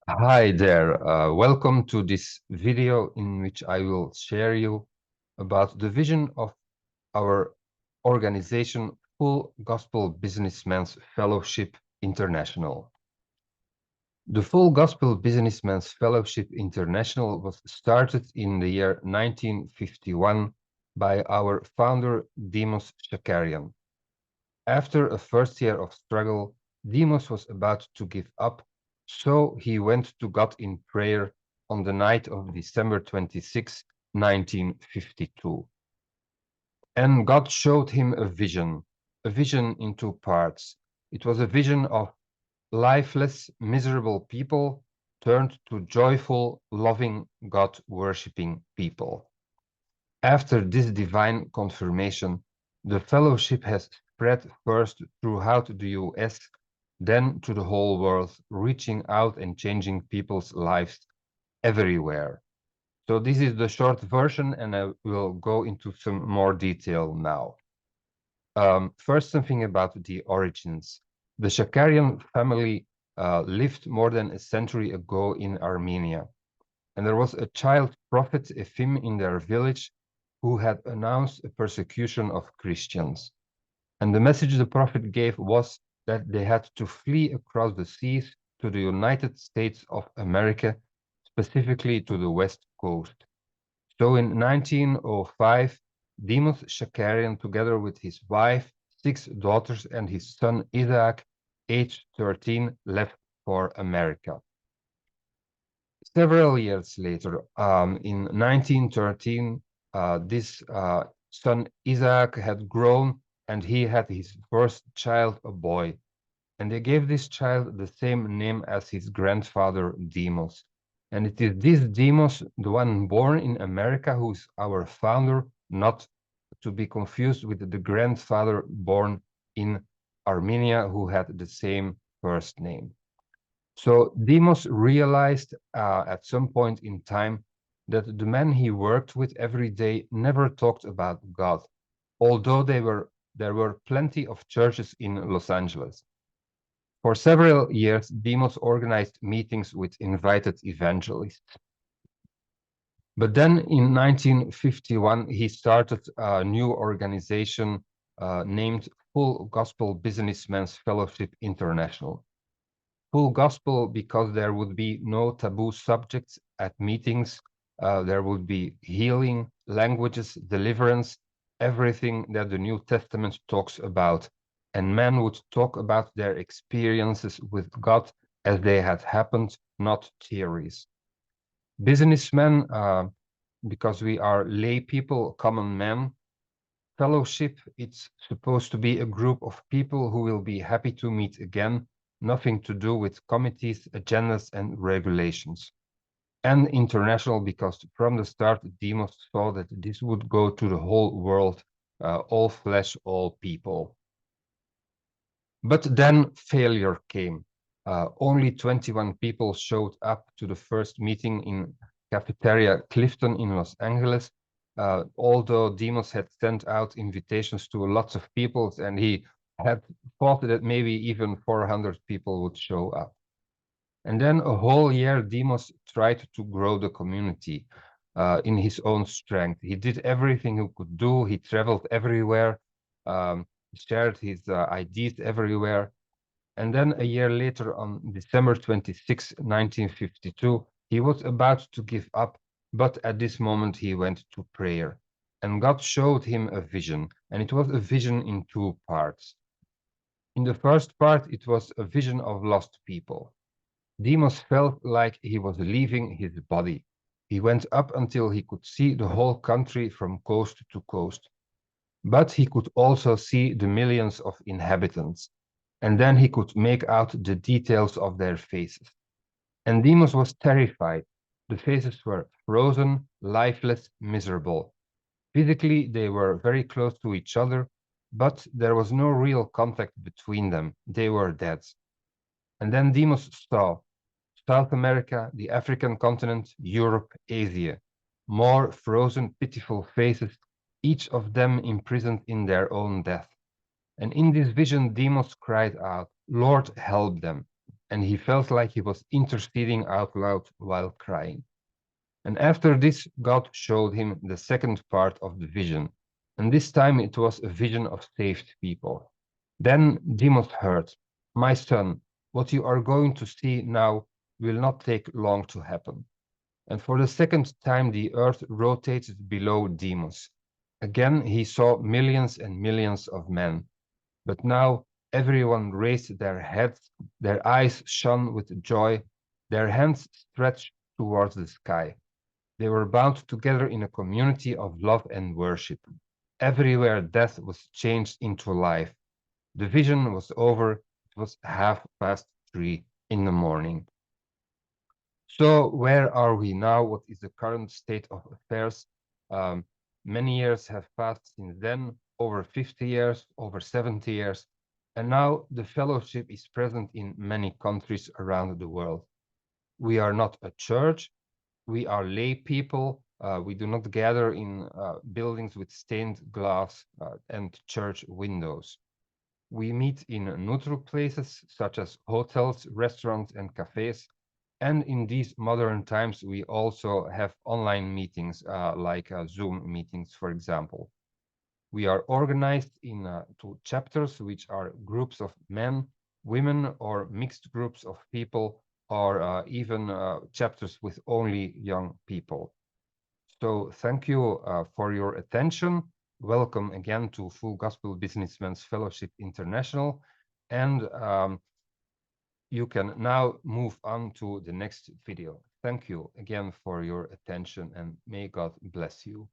Hi there, welcome to this video in which I will share you about the vision of our organization Full Gospel Businessmen's Fellowship International. The Full Gospel Businessmen's Fellowship International was started in the year 1951 by our founder Demos Shakarian. After a first year of struggle, Demos was about to give up, so he went to God in prayer on the night of December 26, 1952. And God showed him a vision in two parts. It was a vision of lifeless, miserable people turned to joyful, loving, God-worshipping people. After this divine confirmation, the fellowship has spread first throughout the US, then to the whole world, reaching out and changing people's lives everywhere. So this is the short version, and I will go into some more detail now. First, something about the origins. The Shakarian family lived more than a century ago in Armenia, and there was a child prophet, Ephim, in their village who had announced a persecution of Christians. And the message the prophet gave was that they had to flee across the seas to the United States of America, specifically to the West Coast. So in 1905, Demos Shakarian, together with his wife, 6 daughters, and his son Isaac, aged 13, left for America. Several years later, in 1913, this son Isaac had grown and he had his first child, a boy. And they gave this child the same name as his grandfather, Demos. And it is this Demos, the one born in America, who's our founder, not to be confused with the grandfather born in Armenia, who had the same first name. So Demos realized at some point in time that the men he worked with every day never talked about God, although there were plenty of churches in Los Angeles. For several years, Demos organized meetings with invited evangelists. But then in 1951, he started a new organization named Full Gospel Businessmen's Fellowship International. Full gospel because there would be no taboo subjects at meetings. There would be healing, languages, deliverance, everything that the New Testament talks about. And men would talk about their experiences with God as they had happened, not theories. Businessmen, because we are lay people, common men. Fellowship, it's supposed to be a group of people who will be happy to meet again, nothing to do with committees, agendas, and regulations. And international, because from the start, Demos saw that this would go to the whole world, all flesh, all people. But then failure came. Only 21 people showed up to the first meeting in Cafeteria Clifton in Los Angeles, although Demos had sent out invitations to lots of people, and he had thought that maybe even 400 people would show up. And then a whole year, Demos tried to grow the community in his own strength. He did everything he could do. He traveled everywhere, shared his ideas everywhere. And then a year later, on December 26, 1952, he was about to give up, but at this moment he went to prayer. And God showed him a vision, and it was a vision in two parts. In the first part, it was a vision of lost people. Demos felt like he was leaving his body. He went up until he could see the whole country from coast to coast. But he could also see the millions of inhabitants. And then he could make out the details of their faces. And Demos was terrified. The faces were frozen, lifeless, miserable. Physically, they were very close to each other, but there was no real contact between them. They were dead. And then Demos saw South America, the African continent, Europe, Asia. More frozen, pitiful faces, each of them imprisoned in their own death. And in this vision, Demos cried out, "Lord, help them." and he felt like he was interceding out loud while crying. And after this, God showed him the second part of the vision, and this time it was a vision of saved people. Then Demas heard, "My son, what you are going to see now will not take long to happen." And for the second time, the earth rotated below Demas. Again, he saw millions and millions of men. But now everyone raised their heads, their eyes shone with joy, their hands stretched towards the sky. They were bound together in a community of love and worship. Everywhere death was changed into life. The vision was over. It was 3:30 in the morning. So where are we now? What is the current state of affairs? Um, Many years have passed since then, over 50 years, over 70 years, and now the fellowship is present in many countries around the world. We are not a church, we are lay people. We do not gather in buildings with stained glass and church windows. We meet in neutral places such as hotels, restaurants, and cafes. And in these modern times, we also have online meetings like Zoom meetings, for example. We are organized into chapters, which are groups of men, women, or mixed groups of people, or even chapters with only young people. So thank you for your attention. Welcome again to Full Gospel Businessmen's Fellowship International. And you can now move on to the next video. Thank you again for your attention, and may God bless you.